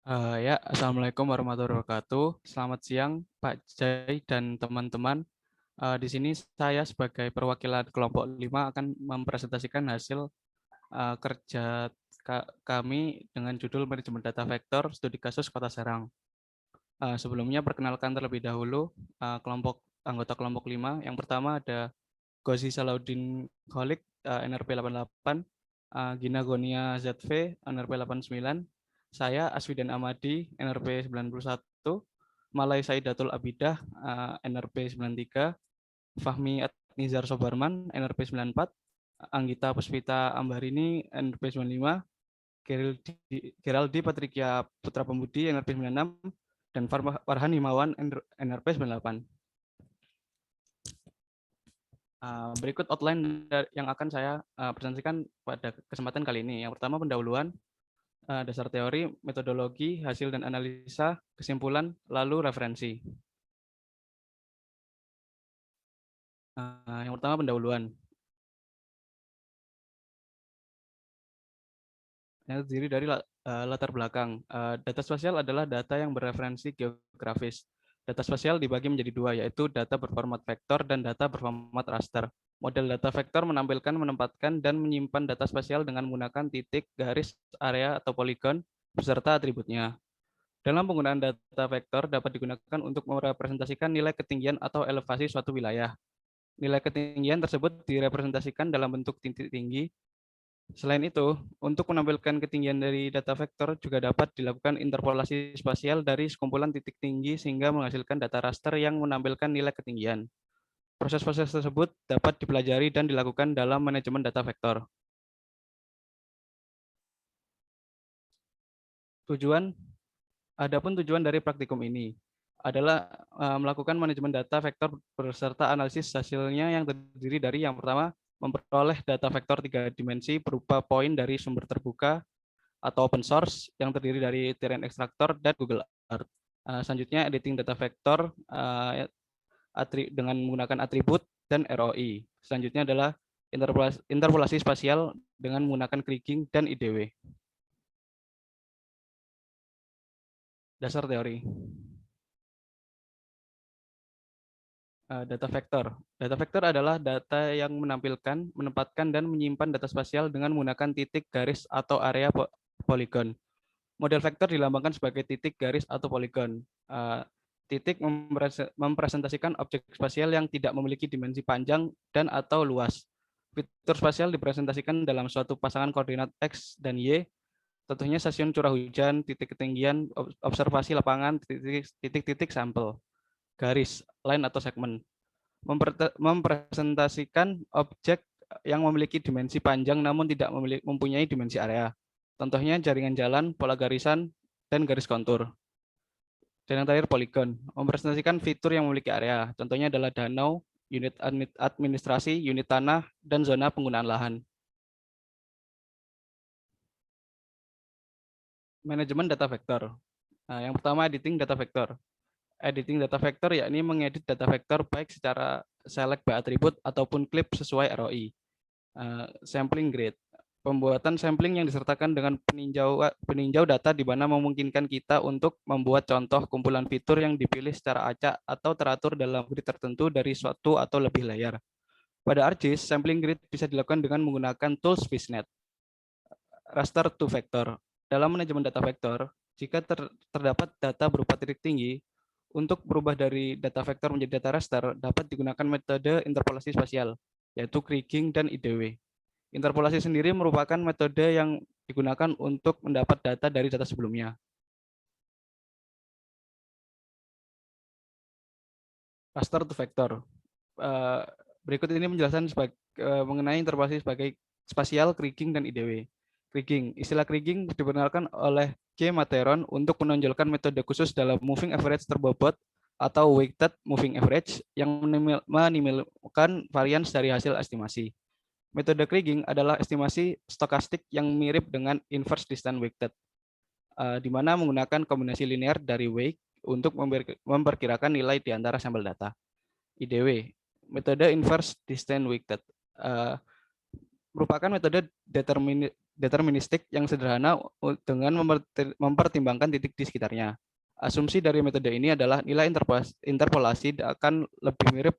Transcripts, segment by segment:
Assalamualaikum warahmatullahi wabarakatuh. Selamat siang, Pak Jai dan teman-teman. Di sini saya sebagai perwakilan kelompok 5 akan mempresentasikan hasil kerja kami dengan judul Manajemen Data Vektor Studi Kasus Kota Serang. Sebelumnya perkenalkan terlebih dahulu anggota kelompok 5. Yang pertama ada Gozi Salahuddin Kholik, NRP 88, Gina Gonia ZV, NRP 89, saya Aswidan Amadi, NRP 91, Malai Saidatul Abidah, NRP 93, Fahmi Nizar Sobarman, NRP 94, Anggita Puspita Ambarini, NRP 95, Geraldi Patrikia Putra Pembudi, NRP 96, dan Farhan Himawan, NRP 98. Berikut outline yang akan saya presentasikan pada kesempatan kali ini. Yang pertama pendahuluan, dasar teori, metodologi, hasil dan analisa, kesimpulan, lalu referensi. Yang pertama pendahuluan. Yang terdiri dari latar belakang. Data spasial adalah data yang bereferensi geografis. Data spasial dibagi menjadi dua, yaitu data berformat vektor dan data berformat raster. Model data vektor menampilkan, menempatkan, dan menyimpan data spasial dengan menggunakan titik, garis, area, atau poligon, beserta atributnya. Dalam penggunaan data vektor dapat digunakan untuk merepresentasikan nilai ketinggian atau elevasi suatu wilayah. Nilai ketinggian tersebut direpresentasikan dalam bentuk titik tinggi. Selain itu, untuk menampilkan ketinggian dari data vektor juga dapat dilakukan interpolasi spasial dari sekumpulan titik tinggi sehingga menghasilkan data raster yang menampilkan nilai ketinggian. Proses-proses tersebut dapat dipelajari dan dilakukan dalam manajemen data vektor. Adapun tujuan dari praktikum ini adalah melakukan manajemen data vektor beserta analisis hasilnya yang terdiri dari yang pertama, memperoleh data vektor 3 dimensi berupa poin dari sumber terbuka atau open source yang terdiri dari Terrain Extractor dan Google Earth. Selanjutnya, editing data vektor dengan menggunakan atribut dan ROI. Selanjutnya adalah interpolasi spasial dengan menggunakan kriging dan IDW. Dasar teori. Data vektor. Data vektor adalah data yang menampilkan, menempatkan, dan menyimpan data spasial dengan menggunakan titik, garis, atau area poligon. Model vektor dilambangkan sebagai titik, garis, atau poligon. Titik mempresentasikan objek spasial yang tidak memiliki dimensi panjang dan atau luas. Fitur spasial dipresentasikan dalam suatu pasangan koordinat X dan Y, tentunya stasiun curah hujan, titik ketinggian, observasi lapangan, titik-titik sampel. Garis, line atau segmen. Mempresentasikan objek yang memiliki dimensi panjang namun tidak mempunyai dimensi area. Contohnya jaringan jalan, pola garisan, dan garis kontur. Dan yang terakhir poligon, mempresentasikan fitur yang memiliki area. Contohnya adalah danau, unit administrasi, unit tanah, dan zona penggunaan lahan. Manajemen data vektor. Yang pertama, editing data vektor. Editing data vektor yakni mengedit data vektor baik secara select by atribut ataupun clip sesuai ROI. Sampling grid. Pembuatan sampling yang disertakan dengan peninjau data di mana memungkinkan kita untuk membuat contoh kumpulan fitur yang dipilih secara acak atau teratur dalam grid tertentu dari suatu atau lebih layar. Pada ArcGIS, sampling grid bisa dilakukan dengan menggunakan tools Fishnet. Raster to vector. Dalam manajemen data vektor, jika terdapat data berupa titik tinggi, untuk berubah dari data vektor menjadi data raster dapat digunakan metode interpolasi spasial, yaitu kriging dan IDW. Interpolasi sendiri merupakan metode yang digunakan untuk mendapat data dari data sebelumnya. Raster to vector. Berikut ini penjelasan mengenai interpolasi sebagai spasial, kriging, dan IDW. Kriging. Istilah kriging diperkenalkan oleh G. Materon untuk menonjolkan metode khusus dalam moving average terbobot atau weighted moving average yang menimbulkan varian dari hasil estimasi. Metode kriging adalah estimasi stokastik yang mirip dengan inverse distance weighted, di mana menggunakan kombinasi linear dari weight untuk memperkirakan nilai di antara sampel data. IDW, metode inverse distance weighted, merupakan metode deterministik yang sederhana dengan mempertimbangkan titik di sekitarnya. Asumsi dari metode ini adalah nilai interpolasi akan lebih mirip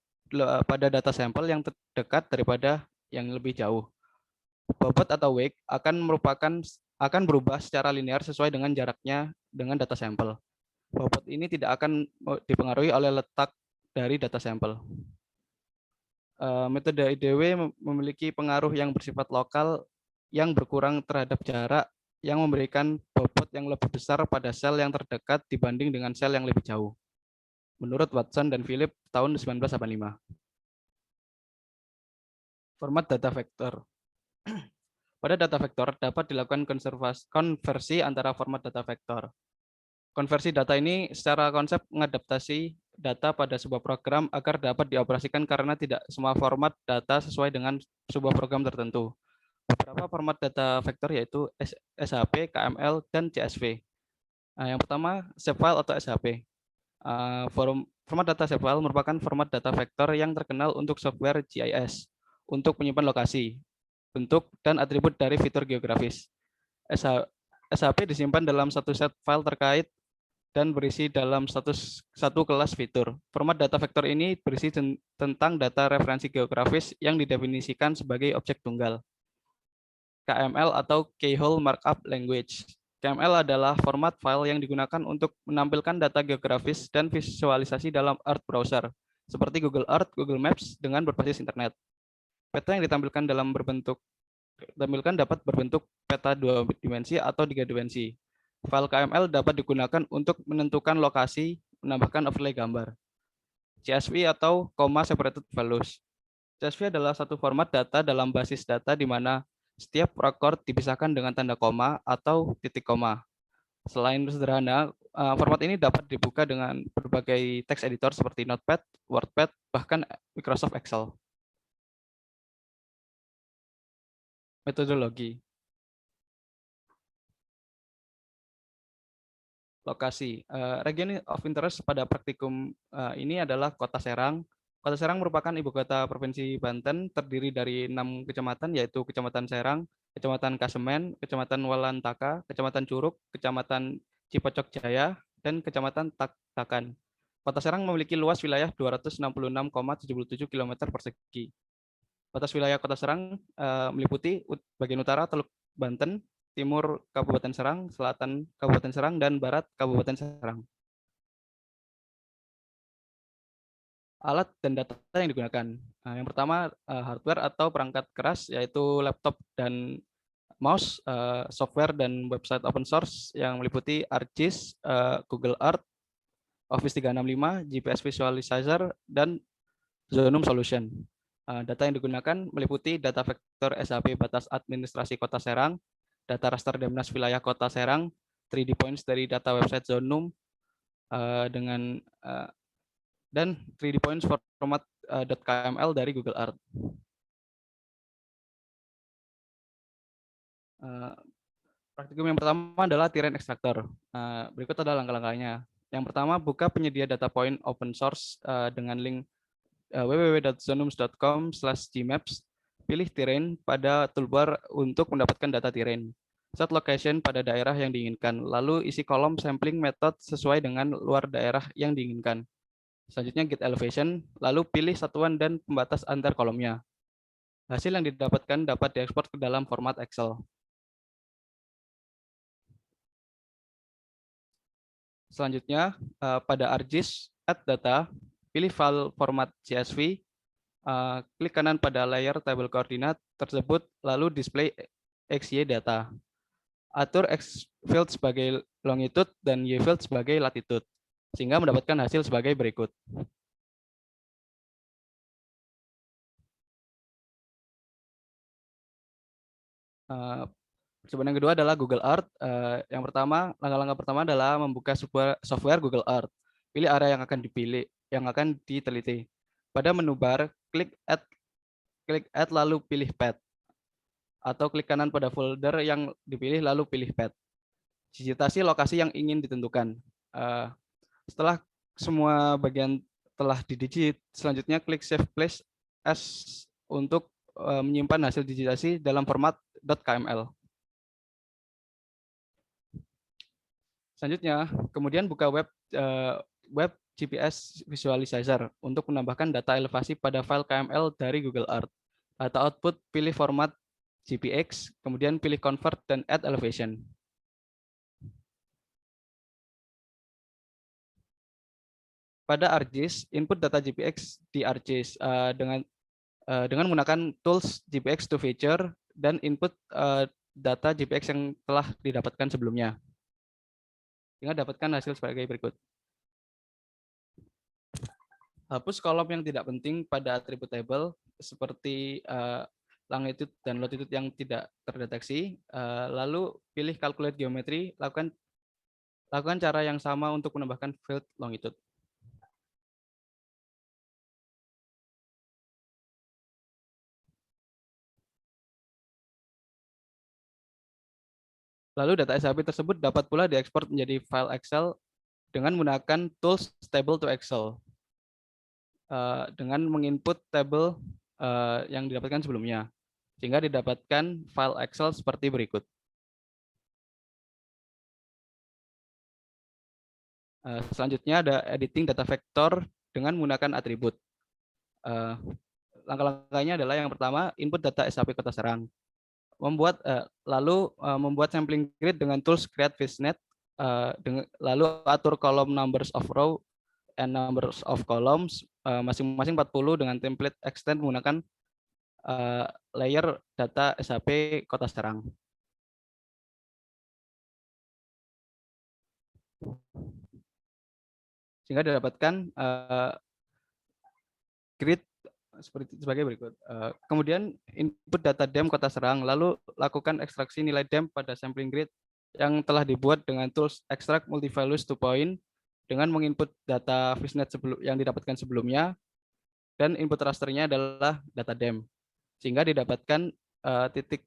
pada data sampel yang terdekat daripada yang lebih jauh. Bobot atau wake akan berubah secara linear sesuai dengan jaraknya dengan data sampel. Bobot ini tidak akan dipengaruhi oleh letak dari data sampel. Metode IDW memiliki pengaruh yang bersifat lokal yang berkurang terhadap jarak yang memberikan bobot yang lebih besar pada sel yang terdekat dibanding dengan sel yang lebih jauh. Menurut Watson dan Philip tahun 1985. Format data vektor. Pada data vektor dapat dilakukan konversi antara format data vektor. Konversi data ini secara konsep mengadaptasi data pada sebuah program agar dapat dioperasikan karena tidak semua format data sesuai dengan sebuah program tertentu. Beberapa format data vektor yaitu SHP, KML, dan CSV. Yang pertama, shapefile atau SHP. Format data shapefile merupakan format data vektor yang terkenal untuk software GIS untuk menyimpan lokasi, bentuk, dan atribut dari fitur geografis. SHP disimpan dalam satu set file terkait dan berisi dalam satu kelas fitur. Format data vektor ini berisi tentang data referensi geografis yang didefinisikan sebagai objek tunggal. KML atau Keyhole Markup Language. KML adalah format file yang digunakan untuk menampilkan data geografis dan visualisasi dalam Earth browser, seperti Google Earth, Google Maps dengan berbasis internet. Peta yang ditampilkan dapat berbentuk peta 2 dimensi atau 3 dimensi. File KML dapat digunakan untuk menentukan lokasi, menambahkan overlay gambar. CSV atau Comma Separated Values. CSV adalah satu format data dalam basis data di mana setiap record dipisahkan dengan tanda koma atau titik koma. Selain sederhana, format ini dapat dibuka dengan berbagai text editor seperti Notepad, WordPad, bahkan Microsoft Excel. Metodologi. Lokasi. Region of interest pada praktikum ini adalah Kota Serang. Kota Serang merupakan ibu kota Provinsi Banten, terdiri dari 6 kecamatan, yaitu Kecamatan Serang, Kecamatan Kasemen, Kecamatan Walantaka, Kecamatan Curug, Kecamatan Cipocok Jaya, dan Kecamatan Takan. Kota Serang memiliki luas wilayah 266,77 km persegi. Batas wilayah Kota Serang meliputi bagian utara Teluk Banten, timur Kabupaten Serang, selatan Kabupaten Serang, dan barat Kabupaten Serang. Alat dan data yang digunakan. Yang pertama, hardware atau perangkat keras, yaitu laptop dan mouse, software dan website open source yang meliputi ArcGIS, Google Earth, Office 365, GPS Visualizer, dan Zonum Solution. Data yang digunakan meliputi data vektor SHP batas administrasi Kota Serang, data raster Demnas wilayah Kota Serang, 3D points dari data website Zonum, dan 3D points format .kml dari Google Earth. Praktikum yang pertama adalah Terrain Extractor. Berikut adalah langkah-langkahnya. Yang pertama, buka penyedia data point open source dengan link www.zonums.com/gmaps. Pilih terrain pada toolbar untuk mendapatkan data terrain. Set location pada daerah yang diinginkan, lalu isi kolom sampling method sesuai dengan luar daerah yang diinginkan. Selanjutnya get elevation, lalu pilih satuan dan pembatas antar kolomnya. Hasil yang didapatkan dapat diekspor ke dalam format Excel. Selanjutnya, pada ArcGIS, add data, pilih file format CSV, klik kanan pada layer tabel koordinat tersebut, lalu display XY data. Atur X field sebagai longitude dan Y field sebagai latitude, sehingga mendapatkan hasil sebagai berikut. Percobaan yang kedua adalah Google Earth. Langkah-langkah pertama adalah membuka software Google Earth. Pilih area yang akan diteliti. Pada menu bar, klik add lalu pilih path. Atau klik kanan pada folder yang dipilih lalu pilih path. Digitasi lokasi yang ingin ditentukan. Setelah semua bagian telah didigit, selanjutnya klik Save Place As untuk menyimpan hasil digitasi dalam format .kml. Selanjutnya, kemudian buka web GPS Visualizer untuk menambahkan data elevasi pada file KML dari Google Earth. Data output, pilih format GPX, kemudian pilih convert dan add elevation. Pada ArcGIS, input data GPX di ArcGIS dengan menggunakan tools GPX to feature dan input data GPX yang telah didapatkan sebelumnya. Sehingga dapatkan hasil sebagai berikut. Hapus kolom yang tidak penting pada atribut table seperti longitude dan latitude yang tidak terdeteksi. Lalu pilih calculate geometry, lakukan cara yang sama untuk menambahkan field longitude. Lalu data SAP tersebut dapat pula diekspor menjadi file Excel dengan menggunakan tools table to Excel dengan menginput table yang didapatkan sebelumnya, sehingga didapatkan file Excel seperti berikut. Selanjutnya ada editing data vector dengan menggunakan atribut. Langkah-langkahnya adalah yang pertama, input data SAP Kota Serang. Membuat sampling grid dengan tools create fishnet, lalu atur kolom numbers of row and numbers of columns masing-masing 40 dengan template extend menggunakan layer data SAP Kota Serang. Sehingga didapatkan grid sebagai berikut. Kemudian input data DEM Kota Serang, lalu lakukan ekstraksi nilai DEM pada sampling grid yang telah dibuat dengan tools extract multivalues to point dengan menginput data fishnet yang didapatkan sebelumnya, dan input rasternya adalah data DEM, sehingga didapatkan titik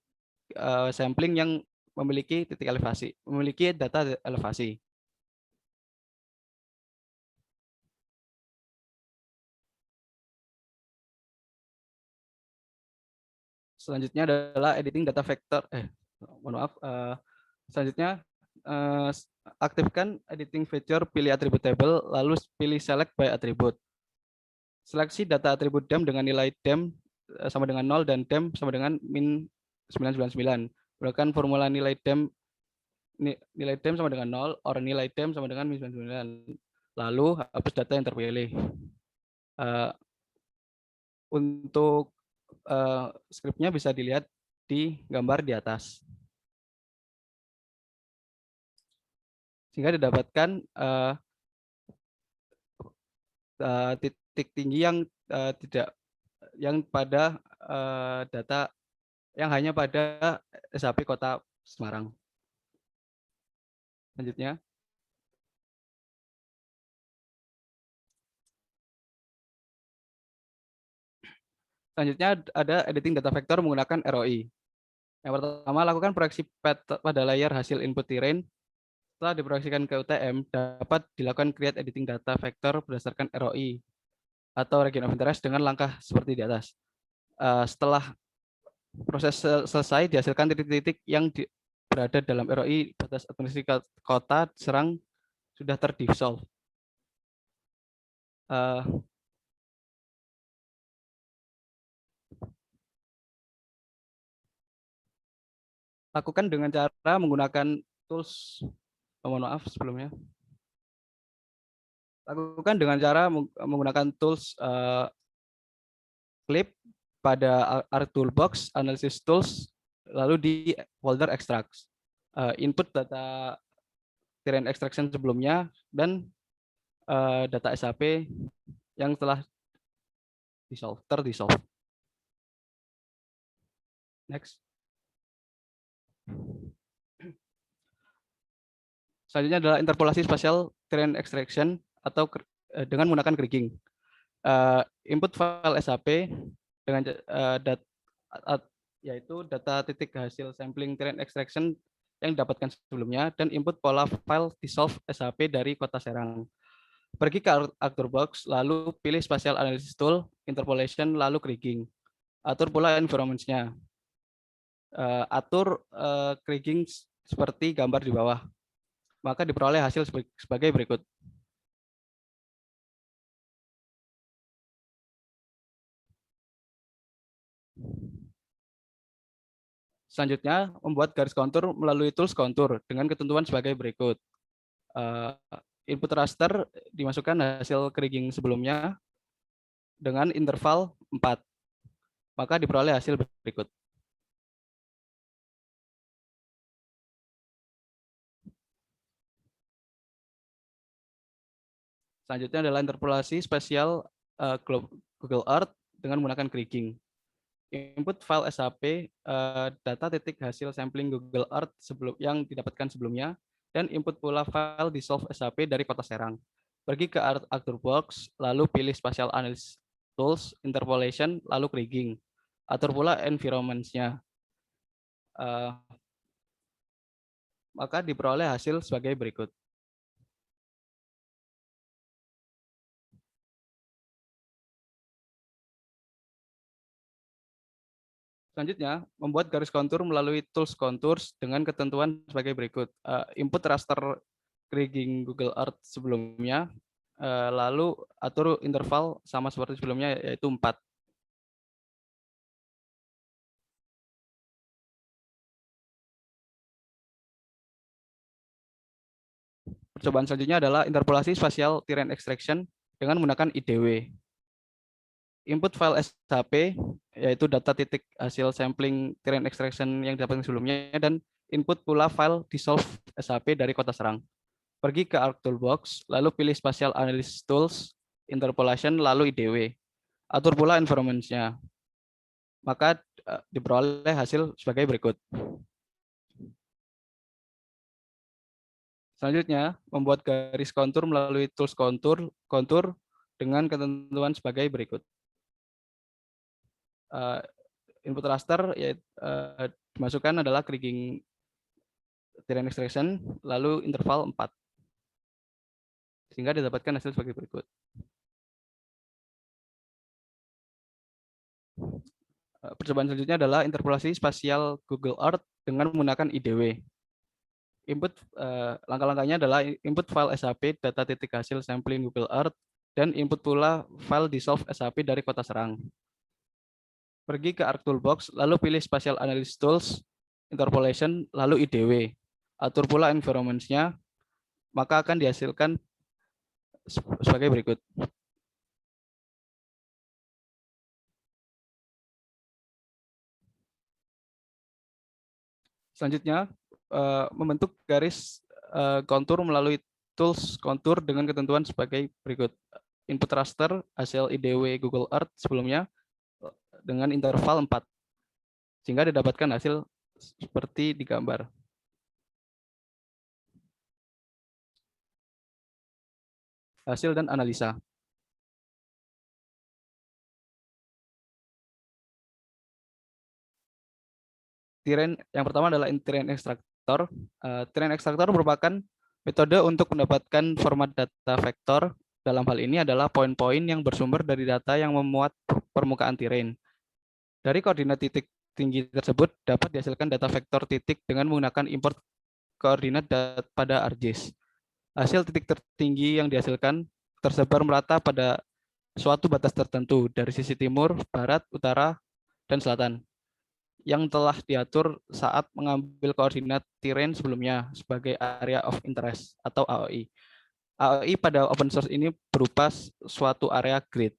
sampling yang memiliki titik elevasi, memiliki data elevasi. Selanjutnya adalah editing data vector. Selanjutnya aktifkan editing feature, pilih atribut table, lalu pilih select by attribute. Seleksi data atribut DEM dengan nilai DEM sama dengan 0 dan DEM sama dengan min 999. Gunakan formula nilai DEM sama dengan 0 or nilai DEM sama dengan min 999. Lalu hapus data yang terpilih. Untuk skripnya bisa dilihat di gambar di atas. Sehingga didapatkan titik tinggi yang pada data yang hanya pada SAP Kota Semarang. Selanjutnya. Selanjutnya ada editing data vector menggunakan ROI. Yang pertama, lakukan proyeksi pada layar hasil input terrain. Setelah diproyeksikan ke UTM, dapat dilakukan create editing data vector berdasarkan ROI atau region of interest dengan langkah seperti di atas. Setelah proses selesai, dihasilkan titik-titik yang berada dalam ROI batas administrasi Kota Serang sudah terdissolve. Lakukan dengan cara menggunakan tools, mohon maaf sebelumnya. Lakukan dengan cara menggunakan tools clip pada ArcToolbox, Analysis Tools, lalu di folder extracts. Input data terrain extraction sebelumnya dan data SAP yang telah terdissolve. Next. Selanjutnya adalah interpolasi spasial terrain extraction atau dengan menggunakan kriging. Input file SAP dengan yaitu data titik hasil sampling terrain extraction yang didapatkan sebelumnya, dan input pola file dissolve SAP dari Kota Serang. Pergi ke ArcToolbox, lalu pilih Spatial Analysis Tool, Interpolation, lalu kriging. Atur pula environments-nya. Atur kriging seperti gambar di bawah. maka diperoleh hasil sebagai berikut. Selanjutnya, membuat garis kontur melalui tools kontur dengan ketentuan sebagai berikut. Eh, Input raster dimasukkan hasil kriging sebelumnya dengan interval 4, maka diperoleh hasil berikut. Selanjutnya adalah interpolasi spesial Google Earth dengan menggunakan kriging. Input file SHP data titik hasil sampling Google Earth yang didapatkan sebelumnya, dan input pula file dissolve SHP dari Kota Serang. Pergi ke Arthur Box, lalu pilih Spatial Analysis Tools, Interpolation, lalu kriging. Atur pula environments-nya. Maka diperoleh hasil sebagai berikut. Selanjutnya, membuat garis kontur melalui tools contours dengan ketentuan sebagai berikut. Input raster kriging Google Earth sebelumnya, lalu atur interval sama seperti sebelumnya, yaitu 4. Percobaan selanjutnya adalah interpolasi spatial terrain extraction dengan menggunakan IDW. Input file SHP, yaitu data titik hasil sampling terrain extraction yang didapatkan sebelumnya, dan input pula file dissolve SHP dari Kota Serang. Pergi ke Arc Toolbox, lalu pilih Spatial Analysis Tools, Interpolation, lalu IDW. Atur pula environments-nya. Maka diperoleh hasil sebagai berikut. Selanjutnya, membuat garis kontur melalui tools kontur dengan ketentuan sebagai berikut. Input raster dimasukkan adalah kriging terrain extraction, lalu interval 4. Sehingga didapatkan hasil sebagai berikut. Percobaan selanjutnya adalah interpolasi spasial Google Earth dengan menggunakan IDW. Langkah-langkahnya adalah input file SHP data titik hasil sampling Google Earth, dan input pula file dissolve SHP dari Kota Serang. Pergi ke Arc Toolbox, lalu pilih Spatial Analysis Tools, Interpolation, lalu IDW. Atur pula environments-nya, maka akan dihasilkan sebagai berikut. Selanjutnya, membentuk garis kontur melalui tools kontur dengan ketentuan sebagai berikut. Input raster hasil IDW Google Earth sebelumnya dengan interval 4, sehingga didapatkan hasil seperti di gambar. Hasil dan analisa. Terrain yang pertama adalah terrain extractor. Terrain extractor merupakan metode untuk mendapatkan format data vektor. Dalam hal ini adalah poin-poin yang bersumber dari data yang memuat permukaan terrain. Dari koordinat titik tinggi tersebut dapat dihasilkan data vektor titik dengan menggunakan import koordinat pada ArcGIS. Hasil titik tertinggi yang dihasilkan tersebar merata pada suatu batas tertentu dari sisi timur, barat, utara, dan selatan yang telah diatur saat mengambil koordinat terrain sebelumnya sebagai area of interest atau AOI. AOI pada open source ini berupa suatu area grid.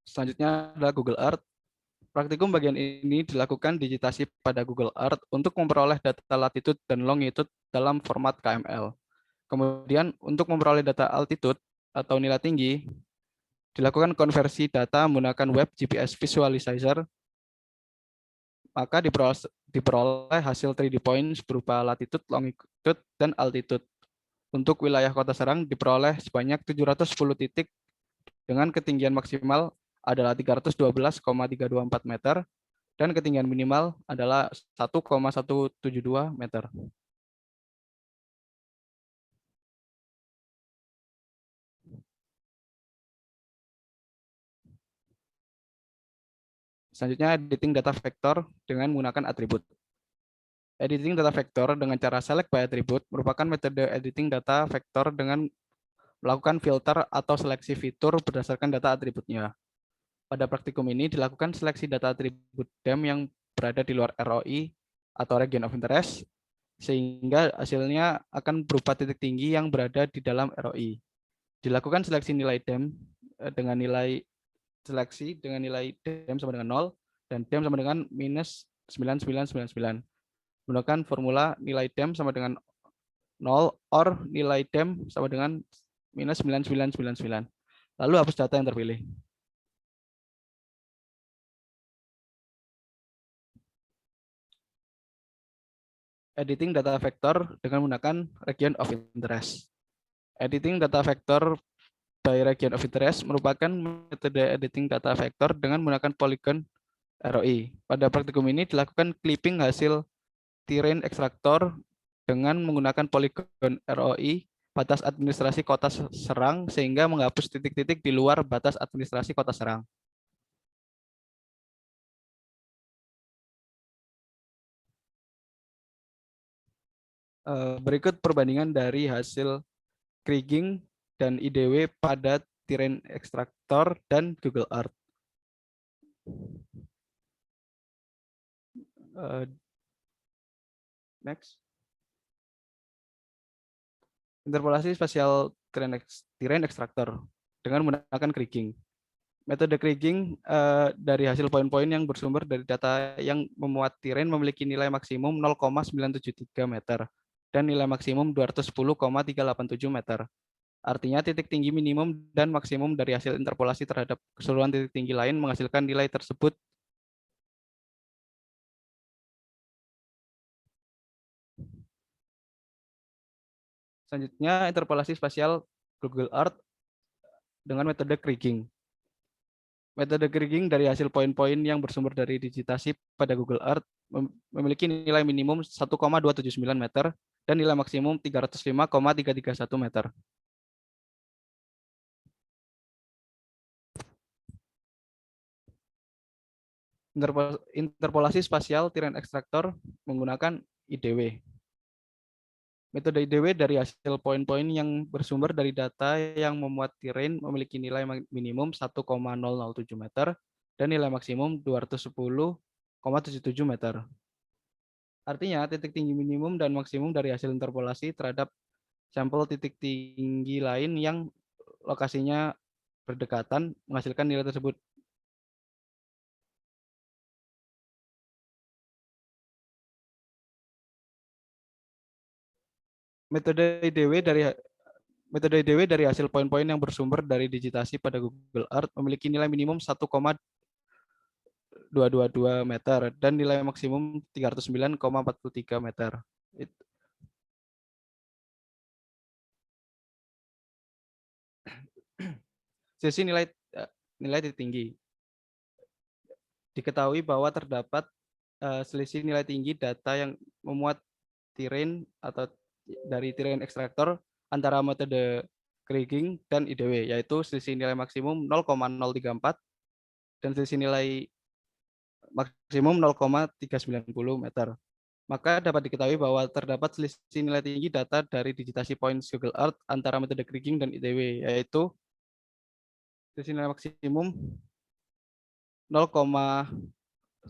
Selanjutnya adalah Google Earth. Praktikum bagian ini dilakukan digitasi pada Google Earth untuk memperoleh data latitude dan longitude dalam format KML. Kemudian untuk memperoleh data altitude atau nilai tinggi, dilakukan konversi data menggunakan Web GPS Visualizer, maka diperoleh hasil 3D points berupa latitude, longitude, dan altitude. Untuk wilayah Kota Serang diperoleh sebanyak 710 titik dengan ketinggian maksimal adalah 312,324 meter dan ketinggian minimal adalah 1,172 meter. Selanjutnya, editing data vektor dengan menggunakan atribut. Editing data vektor dengan cara select by attribute merupakan metode editing data vektor dengan melakukan filter atau seleksi fitur berdasarkan data atributnya. Pada praktikum ini dilakukan seleksi data atribut DEM yang berada di luar ROI atau region of interest, sehingga hasilnya akan berupa titik tinggi yang berada di dalam ROI. Dilakukan seleksi nilai DEM dengan nilai seleksi dengan nilai DEM sama dengan 0 dan DEM sama dengan minus 9999. Menggunakan formula nilai DEM sama dengan 0 or nilai DEM sama dengan minus 9999. Lalu hapus data yang terpilih. Editing data vector dengan menggunakan region of interest. Editing data vector by region of interest merupakan metode editing data vector dengan menggunakan polygon ROI. Pada praktikum ini dilakukan clipping hasil terrain extractor dengan menggunakan polygon ROI batas administrasi kota Serang sehingga menghapus titik-titik di luar batas administrasi kota Serang. Berikut perbandingan dari hasil kriging dan IDW pada terrain extractor dan Google Earth. Next. Interpolasi spasial terrain extractor dengan menggunakan kriging. Metode kriging dari hasil poin-poin yang bersumber dari data yang memuat terrain memiliki nilai maksimum 0,973 meter dan nilai maksimum 210,387 meter. Artinya titik tinggi minimum dan maksimum dari hasil interpolasi terhadap keseluruhan titik tinggi lain menghasilkan nilai tersebut. Selanjutnya, interpolasi spasial Google Earth dengan metode kriging. Metode kriging dari hasil poin-poin yang bersumber dari digitasi pada Google Earth memiliki nilai minimum 1,279 meter dan nilai maksimum 305,331 meter. Interpolasi spasial terrain extractor menggunakan IDW. Metode IDW dari hasil poin-poin yang bersumber dari data yang memuat terrain memiliki nilai minimum 1,007 meter dan nilai maksimum 210,77 meter. Artinya, titik tinggi minimum dan maksimum dari hasil interpolasi terhadap sampel titik tinggi lain yang lokasinya berdekatan menghasilkan nilai tersebut. Metode IDW dari hasil poin-poin yang bersumber dari digitasi pada Google Earth memiliki nilai minimum 1,222 meter dan nilai maksimum 309,43 meter. Sisi nilai titik tinggi. Diketahui bahwa terdapat selisih nilai tinggi data yang memuat terrain atau dari terrain extractor antara metode kriging dan IDW, yaitu selisih nilai maksimum 0,034 dan selisih nilai maksimum 0,390 meter. Maka dapat diketahui bahwa terdapat selisih nilai tinggi data dari digitasi points Google Earth antara metode kriging dan IDW, yaitu selisih nilai maksimum 0,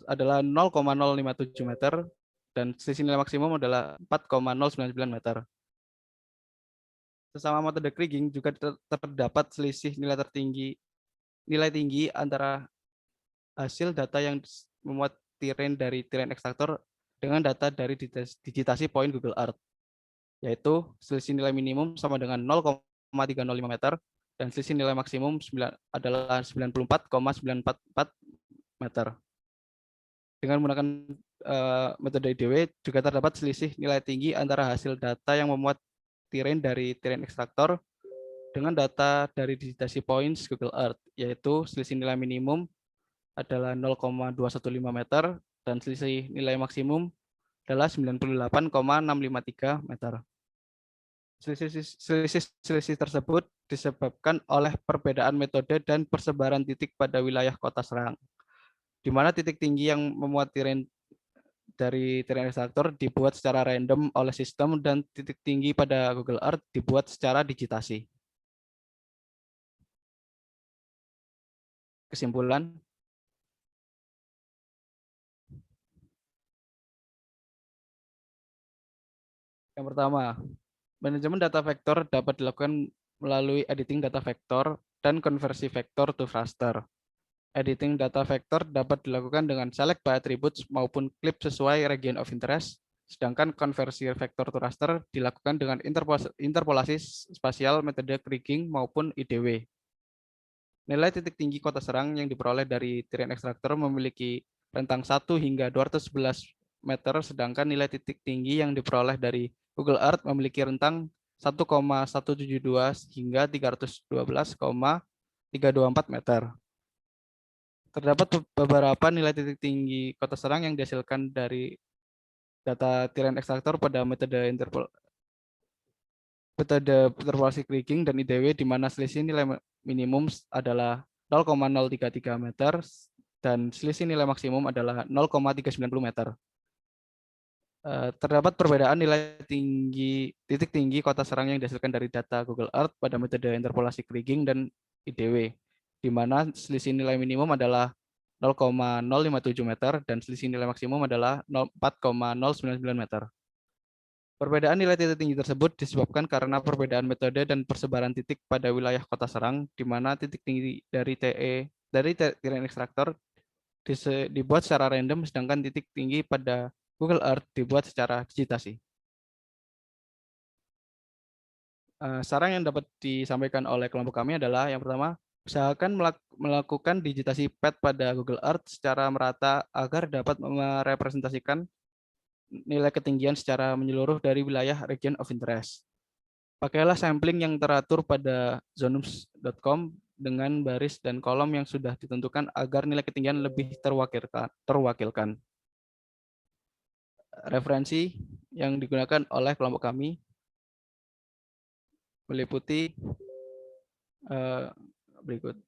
adalah 0,057 meter dan selisih nilai maksimum adalah 4,099 meter. Sesama metode kriging juga terdapat selisih nilai tinggi antara hasil data yang memuat terrain dari terrain extractor dengan data dari digitasi poin Google Earth, yaitu selisih nilai minimum sama dengan 0,305 meter dan selisih nilai maksimum adalah 94,944 meter. Dengan menggunakan metode IDW juga terdapat selisih nilai tinggi antara hasil data yang memuat terrain dari terrain extractor dengan data dari digitasi points Google Earth, yaitu selisih nilai minimum adalah 0,215 meter dan selisih nilai maksimum adalah 98,653 meter. Selisih tersebut disebabkan oleh perbedaan metode dan persebaran titik pada wilayah Kota Serang. di mana titik tinggi yang memuat dari terrain extractor dibuat secara random oleh sistem dan titik tinggi pada Google Earth dibuat secara digitasi. Kesimpulan, yang pertama, manajemen data vektor dapat dilakukan melalui editing data vektor dan konversi vektor to raster. Editing data vektor dapat dilakukan dengan select by attributes maupun clip sesuai region of interest, sedangkan konversi vektor to raster dilakukan dengan interpolasi spasial metode kriging maupun IDW. Nilai titik tinggi kota serang yang diperoleh dari terrain extractor memiliki rentang 1 hingga 211 meter, sedangkan nilai titik tinggi yang diperoleh dari Google Earth memiliki rentang 1,172 hingga 312,324 meter. Terdapat beberapa nilai titik tinggi kota serang yang dihasilkan dari data terrain extractor pada metode interpolasi kriging dan IDW, di mana selisih nilai minimum adalah 0,033 meter dan selisih nilai maksimum adalah 0,390 meter. Terdapat perbedaan nilai titik tinggi kota serang yang dihasilkan dari data Google Earth pada metode interpolasi kriging dan IDW, di mana selisih nilai minimum adalah 0,057 meter dan selisih nilai maksimum adalah 4,099 meter. Perbedaan nilai titik tinggi tersebut disebabkan karena perbedaan metode dan persebaran titik pada wilayah kota serang, di mana titik tinggi dari terrain extractor dibuat secara random, sedangkan titik tinggi pada Google Earth dibuat secara digitasi. Saran yang dapat disampaikan oleh kelompok kami adalah yang pertama, usahakan melakukan digitasi pad pada Google Earth secara merata agar dapat merepresentasikan nilai ketinggian secara menyeluruh dari wilayah region of interest. Pakailah sampling yang teratur pada zonoops.com dengan baris dan kolom yang sudah ditentukan agar nilai ketinggian lebih terwakilkan. Referensi yang digunakan oleh kelompok kami meliputi berikut.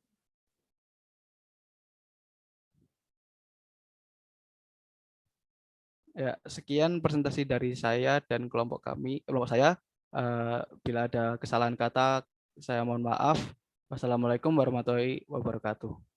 Ya, sekian presentasi dari saya dan kelompok saya. Bila ada kesalahan kata, saya mohon maaf. Wassalamualaikum warahmatullahi wabarakatuh.